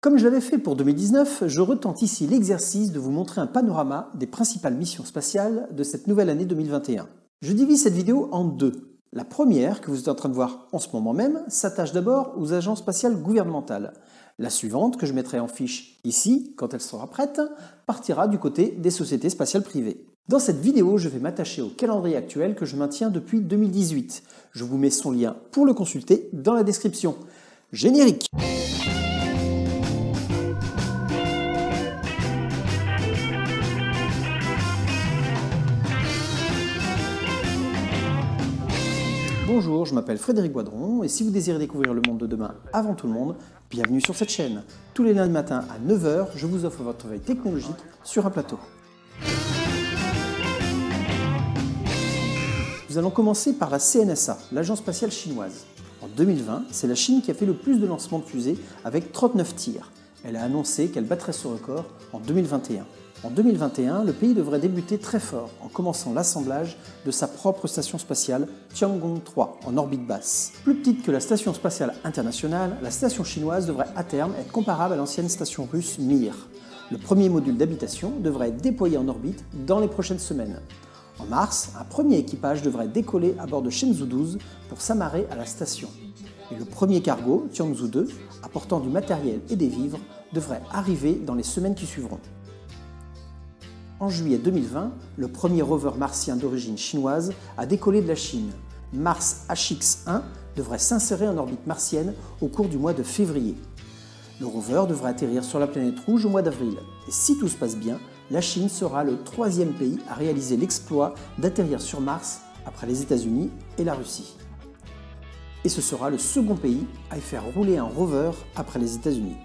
Comme je l'avais fait pour 2019, je retente ici l'exercice de vous montrer un panorama des principales missions spatiales de cette nouvelle année 2021. Je divise cette vidéo en deux. La première, que vous êtes en train de voir en ce moment même, s'attache d'abord aux agences spatiales gouvernementales. La suivante, que je mettrai en fiche ici, quand elle sera prête, partira du côté des sociétés spatiales privées. Dans cette vidéo, je vais m'attacher au calendrier actuel que je maintiens depuis 2018. Je vous mets son lien pour le consulter dans la description. Générique! Bonjour, je m'appelle Frédéric Boidron et si vous désirez découvrir le monde de demain avant tout le monde, bienvenue sur cette chaîne. Tous les lundis matin à 9 h, je vous offre votre veille technologique sur un plateau. Nous allons commencer par la CNSA, l'agence spatiale chinoise. En 2020, c'est la Chine qui a fait le plus de lancements de fusées avec 39 tirs. Elle a annoncé qu'elle battrait ce record en 2021. En 2021, le pays devrait débuter très fort en commençant l'assemblage de sa propre station spatiale Tiangong 3 en orbite basse. Plus petite que la station spatiale internationale, la station chinoise devrait à terme être comparable à l'ancienne station russe Mir. Le premier module d'habitation devrait être déployé en orbite dans les prochaines semaines. En mars, un premier équipage devrait décoller à bord de Shenzhou 12 pour s'amarrer à la station. Et le premier cargo, Tianzhou 2, apportant du matériel et des vivres, devrait arriver dans les semaines qui suivront. En juillet 2020, le premier rover martien d'origine chinoise a décollé de la Chine. Mars HX-1 devrait s'insérer en orbite martienne au cours du mois de février. Le rover devrait atterrir sur la planète rouge au mois d'avril. Et si tout se passe bien, la Chine sera le troisième pays à réaliser l'exploit d'atterrir sur Mars après les États-Unis et la Russie. Et ce sera le second pays à y faire rouler un rover après les États-Unis.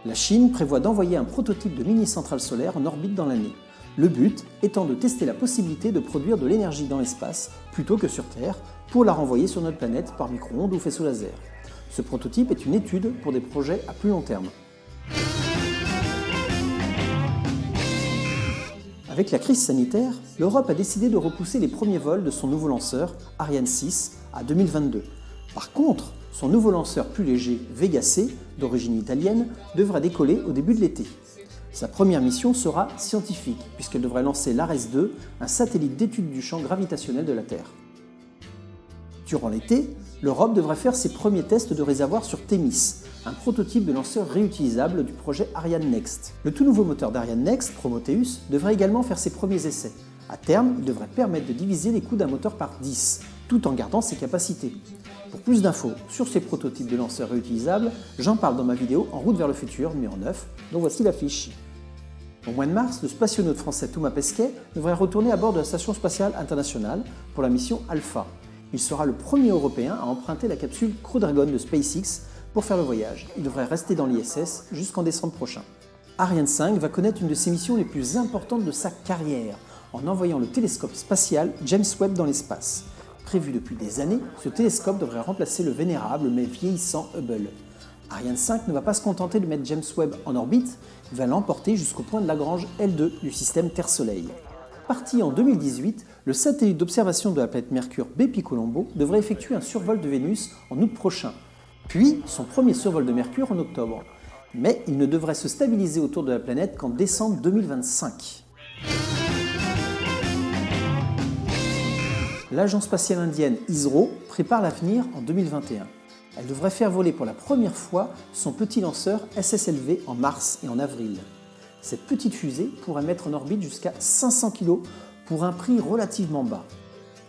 La Chine prévoit d'envoyer un prototype de mini-centrale solaire en orbite dans l'année. Le but étant de tester la possibilité de produire de l'énergie dans l'espace plutôt que sur Terre pour la renvoyer sur notre planète par micro-ondes ou faisceau laser. Ce prototype est une étude pour des projets à plus long terme. Avec la crise sanitaire, l'Europe a décidé de repousser les premiers vols de son nouveau lanceur, Ariane 6, à 2022. Par contre, son nouveau lanceur plus léger, Vega C, d'origine italienne, devra décoller au début de l'été. Sa première mission sera scientifique, puisqu'elle devrait lancer l'Ares 2, un satellite d'étude du champ gravitationnel de la Terre. Durant l'été, l'Europe devrait faire ses premiers tests de réservoir sur Thémis, un prototype de lanceur réutilisable du projet Ariane Next. Le tout nouveau moteur d'Ariane Next, Prometheus, devrait également faire ses premiers essais. À terme, il devrait permettre de diviser les coûts d'un moteur par 10, tout en gardant ses capacités. Pour plus d'infos sur ces prototypes de lanceurs réutilisables, j'en parle dans ma vidéo En route vers le futur, numéro 9, dont voici l'affiche. Au mois de mars, le spationaute français Thomas Pesquet devrait retourner à bord de la Station spatiale internationale pour la mission Alpha. Il sera le premier Européen à emprunter la capsule Crew Dragon de SpaceX pour faire le voyage. Il devrait rester dans l'ISS jusqu'en décembre prochain. Ariane 5 va connaître une de ses missions les plus importantes de sa carrière, en envoyant le télescope spatial James Webb dans l'espace. Prévu depuis des années, ce télescope devrait remplacer le vénérable mais vieillissant Hubble. Ariane 5 ne va pas se contenter de mettre James Webb en orbite, il va l'emporter jusqu'au point de Lagrange L2 du système Terre-Soleil. Parti en 2018, le satellite d'observation de la planète Mercure Bepi-Colombo devrait effectuer un survol de Vénus en août prochain, puis son premier survol de Mercure en octobre. Mais il ne devrait se stabiliser autour de la planète qu'en décembre 2025. L'agence spatiale indienne ISRO prépare l'avenir en 2021. Elle devrait faire voler pour la première fois son petit lanceur SSLV en mars et en avril. Cette petite fusée pourrait mettre en orbite jusqu'à 500 kg pour un prix relativement bas.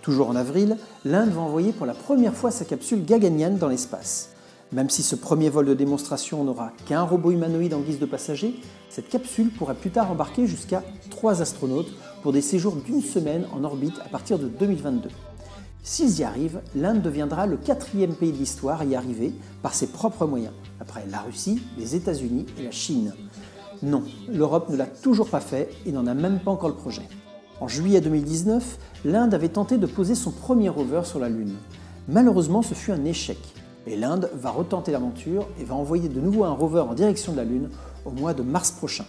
Toujours en avril, l'Inde va envoyer pour la première fois sa capsule Gaganyaan dans l'espace. Même si ce premier vol de démonstration n'aura qu'un robot humanoïde en guise de passager, cette capsule pourrait plus tard embarquer jusqu'à 3 astronautes pour des séjours d'une semaine en orbite à partir de 2022. S'ils y arrivent, l'Inde deviendra le 4e pays de l'histoire à y arriver par ses propres moyens, après la Russie, les États-Unis et la Chine. Non, l'Europe ne l'a toujours pas fait et n'en a même pas encore le projet. En juillet 2019, l'Inde avait tenté de poser son premier rover sur la Lune. Malheureusement, ce fut un échec. Et l'Inde va retenter l'aventure et va envoyer de nouveau un rover en direction de la Lune au mois de mars prochain.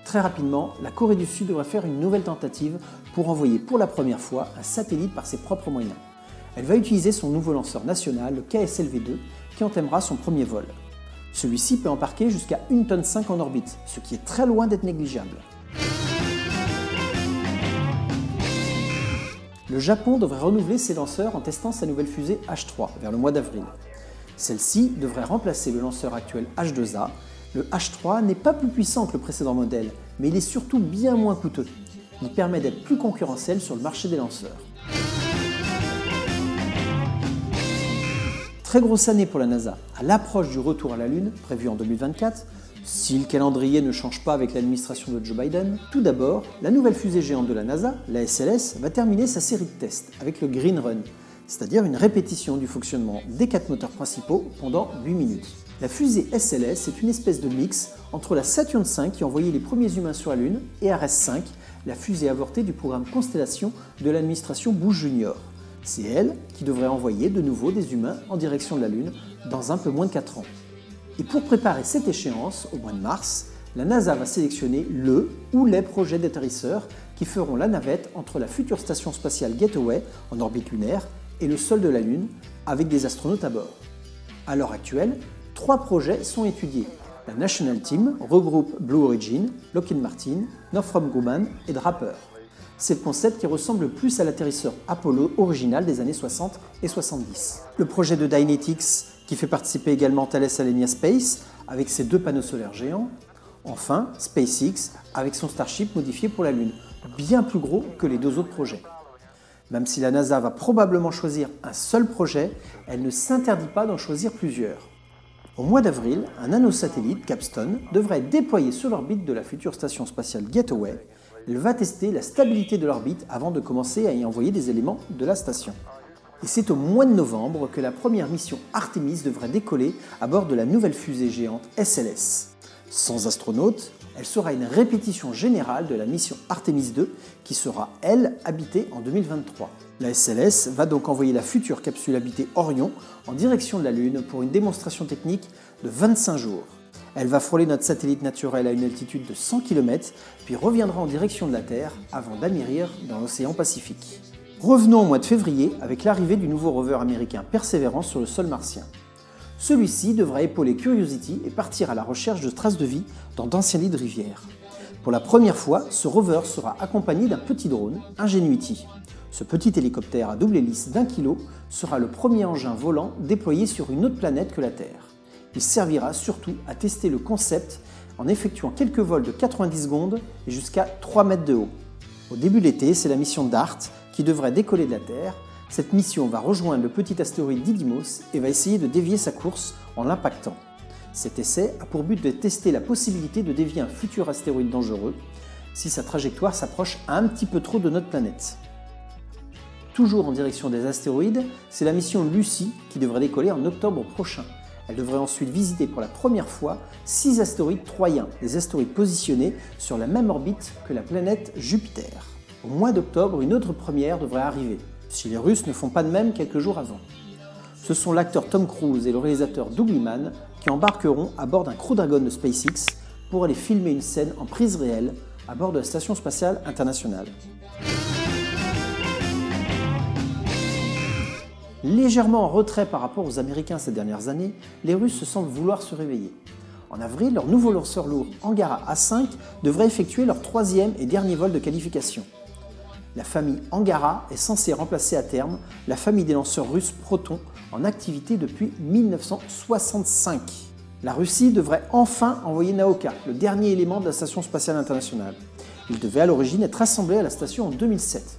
Très rapidement, la Corée du Sud devrait faire une nouvelle tentative pour envoyer pour la première fois un satellite par ses propres moyens. Elle va utiliser son nouveau lanceur national, le KSLV-2, qui entamera son premier vol. Celui-ci peut embarquer jusqu'à 1,5 tonne en orbite, ce qui est très loin d'être négligeable. Le Japon devrait renouveler ses lanceurs en testant sa nouvelle fusée H3 vers le mois d'avril. Celle-ci devrait remplacer le lanceur actuel H2A. Le H3 n'est pas plus puissant que le précédent modèle, mais il est surtout bien moins coûteux. Il permet d'être plus concurrentiel sur le marché des lanceurs. Très grosse année pour la NASA. À l'approche du retour à la Lune, prévu en 2024, si le calendrier ne change pas avec l'administration de Joe Biden, tout d'abord, la nouvelle fusée géante de la NASA, la SLS, va terminer sa série de tests avec le Green Run, c'est-à-dire une répétition du fonctionnement des 4 moteurs principaux pendant 8 minutes. La fusée SLS est une espèce de mix entre la Saturn V qui a envoyé les premiers humains sur la Lune et Ares 5, la fusée avortée du programme Constellation de l'administration Bush Jr. C'est elle qui devrait envoyer de nouveau des humains en direction de la Lune dans un peu moins de 4 ans. Et pour préparer cette échéance, au mois de mars, la NASA va sélectionner le ou les projets d'atterrisseurs qui feront la navette entre la future station spatiale Gateway en orbite lunaire et le sol de la Lune, avec des astronautes à bord. À l'heure actuelle, 3 projets sont étudiés. La National Team regroupe Blue Origin, Lockheed Martin, Northrop Grumman et Draper. C'est le concept qui ressemble le plus à l'atterrisseur Apollo original des années 60 et 70. Le projet de Dynetics, qui fait participer également Thales Alenia Space, avec ses 2 panneaux solaires géants. Enfin, SpaceX, avec son Starship modifié pour la Lune, bien plus gros que les 2 autres projets. Même si la NASA va probablement choisir un seul projet, elle ne s'interdit pas d'en choisir plusieurs. Au mois d'avril, un nanosatellite, Capstone, devrait être déployé sur l'orbite de la future station spatiale Gateway. Il va tester la stabilité de l'orbite avant de commencer à y envoyer des éléments de la station. Et c'est au mois de novembre que la première mission Artemis devrait décoller à bord de la nouvelle fusée géante SLS. Sans astronautes, elle sera une répétition générale de la mission Artemis 2 qui sera, elle, habitée en 2023. La SLS va donc envoyer la future capsule habitée Orion en direction de la Lune pour une démonstration technique de 25 jours. Elle va frôler notre satellite naturel à une altitude de 100 km, puis reviendra en direction de la Terre avant d'amérir dans l'océan Pacifique. Revenons au mois de février avec l'arrivée du nouveau rover américain Perseverance sur le sol martien. Celui-ci devra épauler Curiosity et partir à la recherche de traces de vie dans d'anciens lits de rivière. Pour la première fois, ce rover sera accompagné d'un petit drone, Ingenuity. Ce petit hélicoptère à double hélice d'1 kg sera le premier engin volant déployé sur une autre planète que la Terre. Il servira surtout à tester le concept en effectuant quelques vols de 90 secondes et jusqu'à 3 mètres de haut. Au début de l'été, c'est la mission DART qui devrait décoller de la Terre. Cette mission va rejoindre le petit astéroïde Didymos et va essayer de dévier sa course en l'impactant. Cet essai a pour but de tester la possibilité de dévier un futur astéroïde dangereux si sa trajectoire s'approche un petit peu trop de notre planète. Toujours en direction des astéroïdes, c'est la mission Lucy qui devrait décoller en octobre prochain. Elle devrait ensuite visiter pour la première fois 6 astéroïdes troyens, des astéroïdes positionnés sur la même orbite que la planète Jupiter. Au mois d'octobre, une autre première devrait arriver, si les Russes ne font pas de même quelques jours avant. Ce sont l'acteur Tom Cruise et le réalisateur Doug Liman qui embarqueront à bord d'un Crew Dragon de SpaceX pour aller filmer une scène en prise réelle à bord de la Station spatiale internationale. Légèrement en retrait par rapport aux Américains ces dernières années, les Russes semblent vouloir se réveiller. En avril, leur nouveau lanceur lourd Angara A5 devrait effectuer leur 3e et dernier vol de qualification. La famille Angara est censée remplacer à terme la famille des lanceurs russes Proton en activité depuis 1965. La Russie devrait enfin envoyer Nauka, le dernier élément de la Station spatiale internationale. Il devait à l'origine être assemblé à la station en 2007.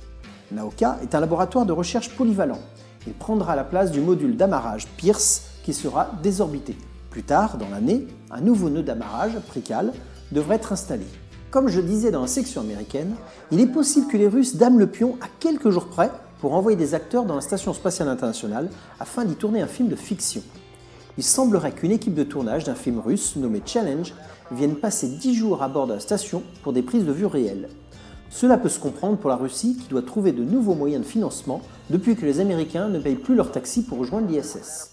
Nauka est un laboratoire de recherche polyvalent. Il prendra la place du module d'amarrage Pierce qui sera désorbité. Plus tard, dans l'année, un nouveau nœud d'amarrage, Prical, devrait être installé. Comme je disais dans la section américaine, il est possible que les Russes dament le pion à quelques jours près pour envoyer des acteurs dans la Station spatiale internationale afin d'y tourner un film de fiction. Il semblerait qu'une équipe de tournage d'un film russe nommé Challenge vienne passer 10 jours à bord de la station pour des prises de vue réelles. Cela peut se comprendre pour la Russie qui doit trouver de nouveaux moyens de financement depuis que les Américains ne payent plus leur taxi pour rejoindre l'ISS.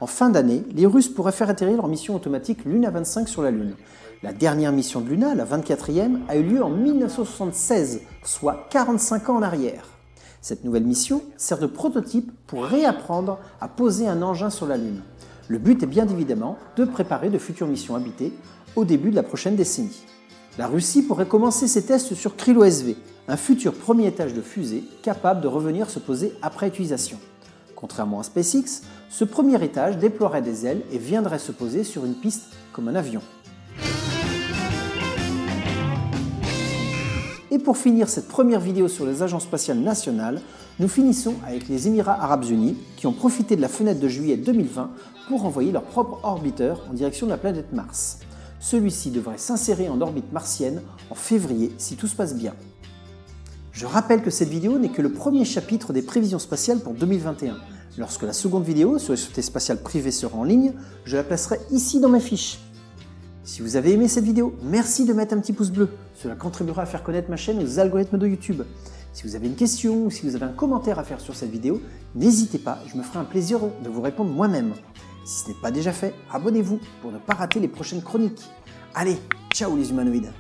En fin d'année, les Russes pourraient faire atterrir leur mission automatique Luna 25 sur la Lune. La dernière mission de Luna, la 24e, a eu lieu en 1976, soit 45 ans en arrière. Cette nouvelle mission sert de prototype pour réapprendre à poser un engin sur la Lune. Le but est bien évidemment de préparer de futures missions habitées au début de la prochaine décennie. La Russie pourrait commencer ses tests sur Krylo-SV, un futur premier étage de fusée capable de revenir se poser après utilisation. Contrairement à SpaceX, ce premier étage déploierait des ailes et viendrait se poser sur une piste comme un avion. Et pour finir cette première vidéo sur les agences spatiales nationales, nous finissons avec les Émirats Arabes Unis qui ont profité de la fenêtre de juillet 2020 pour envoyer leur propre orbiteur en direction de la planète Mars. Celui-ci devrait s'insérer en orbite martienne en février si tout se passe bien. Je rappelle que cette vidéo n'est que le premier chapitre des prévisions spatiales pour 2021. Lorsque la seconde vidéo sur les sociétés spatiales privées sera en ligne, je la placerai ici dans mes fiches. Si vous avez aimé cette vidéo, merci de mettre un petit pouce bleu. Cela contribuera à faire connaître ma chaîne aux algorithmes de YouTube. Si vous avez une question ou si vous avez un commentaire à faire sur cette vidéo, n'hésitez pas, je me ferai un plaisir de vous répondre moi-même. Si ce n'est pas déjà fait, abonnez-vous pour ne pas rater les prochaines chroniques. Allez, ciao les humanoïdes!